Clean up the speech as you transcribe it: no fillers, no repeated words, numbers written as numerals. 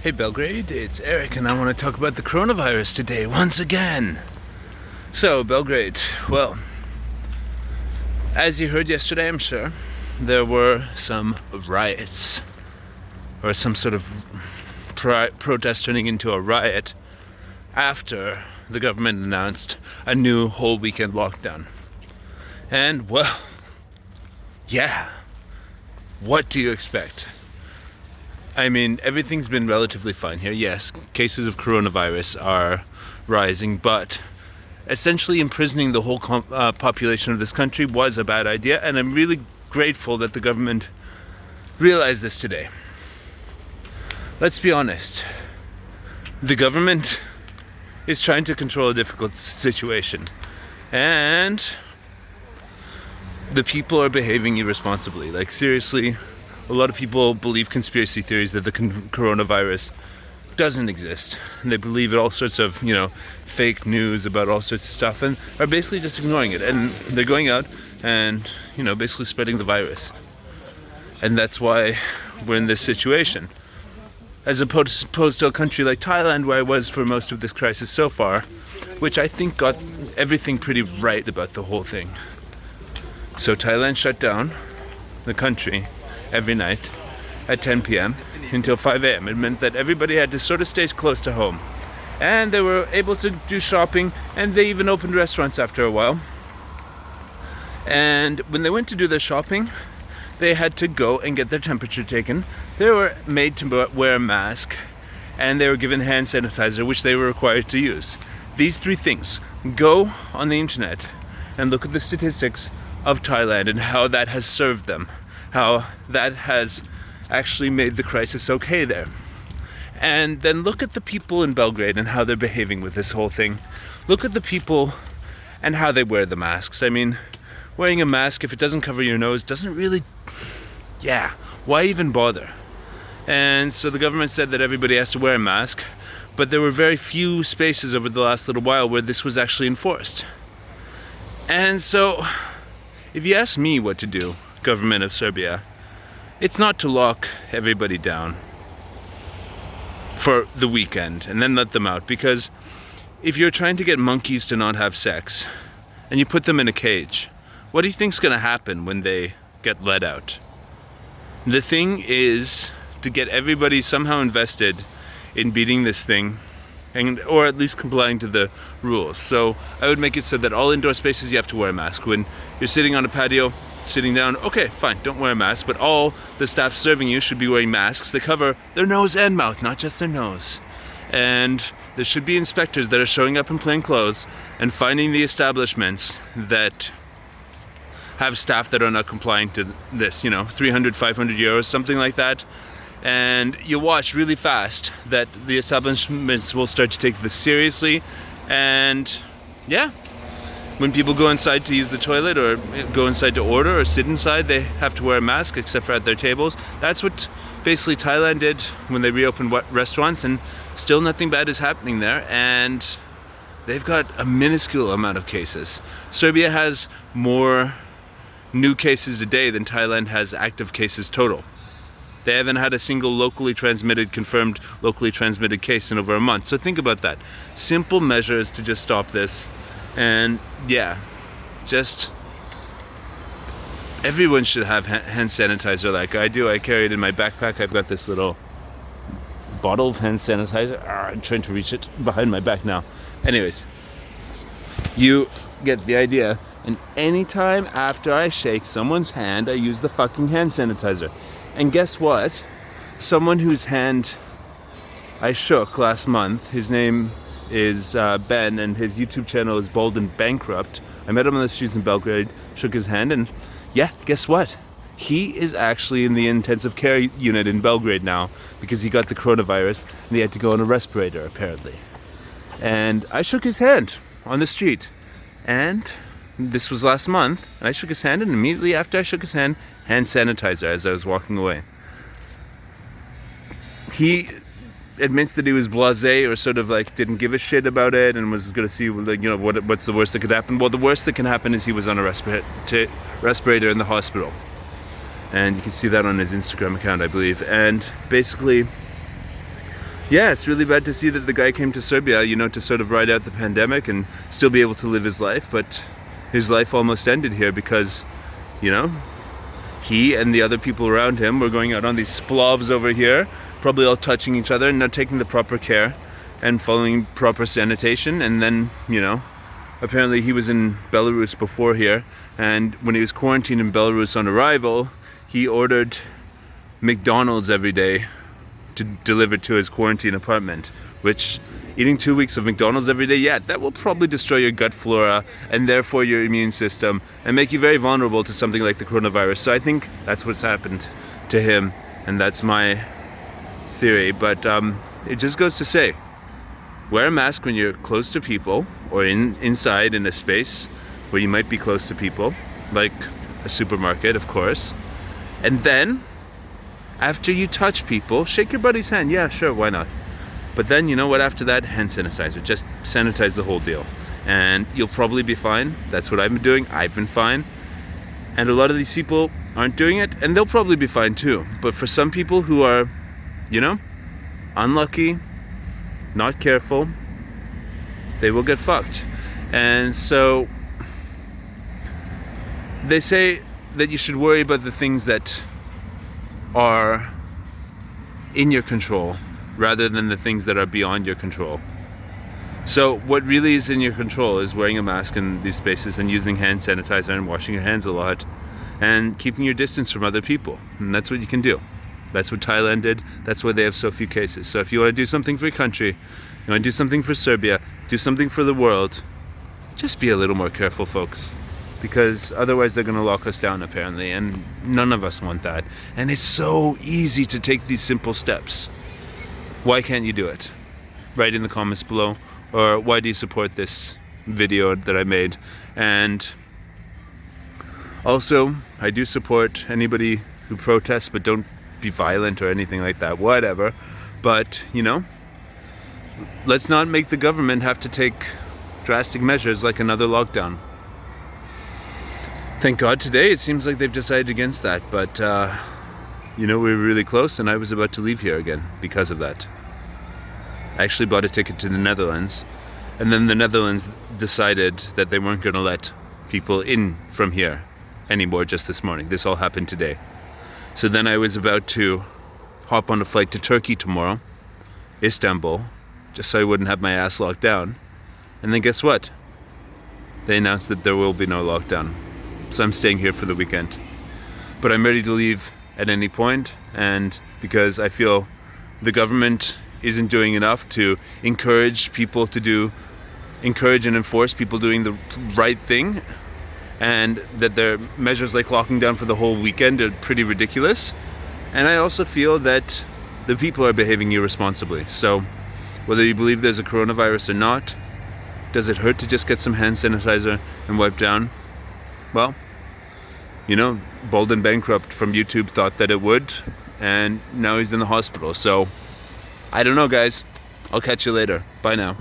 Hey Belgrade, it's Eric and I want to talk about the coronavirus today once again. So Belgrade, well, as you heard yesterday, I'm sure, there were some riots or some sort of protest turning into a riot after the government announced a new whole weekend lockdown. And well, yeah, what do you expect? I mean, everything's been relatively fine here. Yes, cases of coronavirus are rising, but essentially imprisoning the whole population of this country was a bad idea, and I'm really grateful that the government realized this today. Let's be honest. The government is trying to control a difficult situation, and the people are behaving irresponsibly. Like, seriously. A lot of people believe conspiracy theories that the coronavirus doesn't exist. And they believe in all sorts of, fake news about all sorts of stuff and are basically just ignoring it. And they're going out and, basically spreading the virus. And that's why we're in this situation. As opposed to a country like Thailand, where I was for most of this crisis so far, which I think got everything pretty right about the whole thing. So Thailand shut down the country every night at 10 p.m. until 5 a.m. It meant that everybody had to sort of stay close to home. And they were able to do shopping, and they even opened restaurants after a while. And when they went to do their shopping, they had to go and get their temperature taken. They were made to wear a mask, and they were given hand sanitizer, which they were required to use. These three things. Go on the internet and look at the statistics of Thailand and how that has served them. How that has actually made the crisis okay there. And then look at the people in Belgrade and how they're behaving with this whole thing. Look at the people and how they wear the masks. I mean, wearing a mask, if it doesn't cover your nose, doesn't really, why even bother? And so the government said that everybody has to wear a mask, but there were very few spaces over the last little while where this was actually enforced. And so, if you ask me what to do, government of Serbia, it's not to lock everybody down for the weekend and then let them out, because if you're trying to get monkeys to not have sex and you put them in a cage, what do you think's going to happen when they get let out? The thing is to get everybody somehow invested in beating this thing, or at least complying to the rules. So I would make it so that all indoor spaces you have to wear a mask. When you're sitting on a patio, sitting down, okay, fine, don't wear a mask, but all the staff serving you should be wearing masks that cover their nose and mouth, not just their nose. And there should be inspectors that are showing up in plain clothes and finding the establishments that have staff that are not complying to this, 300, 500 euros, something like that. And you'll watch really fast that the establishments will start to take this seriously. And when people go inside to use the toilet or go inside to order or sit inside, they have to wear a mask except for at their tables. That's what basically Thailand did when they reopened restaurants, and still nothing bad is happening there. And they've got a minuscule amount of cases. Serbia has more new cases a day than Thailand has active cases total. They haven't had a single confirmed locally transmitted case in over a month. So think about that. Simple measures to just stop this. And just everyone should have hand sanitizer like I do. I carry it in my backpack. I've got this little bottle of hand sanitizer. I'm trying to reach it behind my back now. Anyways, you get the idea. And anytime after I shake someone's hand, I use the fucking hand sanitizer. And guess what? Someone whose hand I shook last month, his name is Ben, and his YouTube channel is Bald and Bankrupt. I met him on the streets in Belgrade, shook his hand, and guess what? He is actually in the intensive care unit in Belgrade now because he got the coronavirus and he had to go on a respirator, apparently. And I shook his hand on the street. And this was last month, and I shook his hand, and immediately after I shook his hand sanitizer as I was walking away. He admits that he was blasé, or sort of like didn't give a shit about it, and was going to see, what's the worst that could happen. Well, the worst that can happen is he was on a respirator in the hospital, and you can see that on his Instagram account, I believe. And basically, yeah, it's really bad to see that the guy came to Serbia, you know, to sort of ride out the pandemic and still be able to live his life, but his life almost ended here because, you know, he and the other people around him were going out on these splavs over here, probably all touching each other and not taking the proper care and following proper sanitation. And then, you know, apparently he was in Belarus before here, and when he was quarantined in Belarus on arrival, he ordered McDonald's every day to deliver to his quarantine apartment, which eating 2 weeks of McDonald's every day, yeah, that will probably destroy your gut flora and therefore your immune system and make you very vulnerable to something like the coronavirus. So I think that's what's happened to him, and that's my theory. But it just goes to say, wear a mask when you're close to people or inside in a space where you might be close to people, like a supermarket, of course. And then after you touch people, shake your buddy's hand. Yeah, sure, why not? But then, you know what, after that, hand sanitizer. Just sanitize the whole deal. And you'll probably be fine. That's what I've been doing. I've been fine. And a lot of these people aren't doing it, and they'll probably be fine too. But for some people who are, you know, unlucky, not careful, they will get fucked. And so they say that you should worry about the things that are in your control rather than the things that are beyond your control. So what really is in your control is wearing a mask in these spaces and using hand sanitizer and washing your hands a lot and keeping your distance from other people. And that's what you can do. That's what Thailand did. That's why they have so few cases. So if you want to do something for your country, you want to do something for Serbia, do something for the world, just be a little more careful, folks. Because otherwise they're going to lock us down, apparently, and none of us want that. And it's so easy to take these simple steps. Why can't you do it? Write in the comments below, or why do you support this video that I made? And also, I do support anybody who protests, but don't be violent or anything like that, whatever. But, you know, let's not make the government have to take drastic measures like another lockdown. Thank God today it seems like they've decided against that, but you know, we were really close and I was about to leave here again because of that. I actually bought a ticket to the Netherlands, and then the Netherlands decided that they weren't going to let people in from here anymore just this morning. This all happened today. So then I was about to hop on a flight to Turkey tomorrow, Istanbul, just so I wouldn't have my ass locked down. And then guess what? They announced that there will be no lockdown. So I'm staying here for the weekend. But I'm ready to leave at any point, and because I feel the government isn't doing enough to encourage and enforce people doing the right thing, and that their measures like locking down for the whole weekend are pretty ridiculous. And I also feel that the people are behaving irresponsibly. So whether you believe there's a coronavirus or not, does it hurt to just get some hand sanitizer and wipe down? Well, you know, Bold and Bankrupt from YouTube thought that it would, and now he's in the hospital. So I don't know, guys. I'll catch you later. Bye now.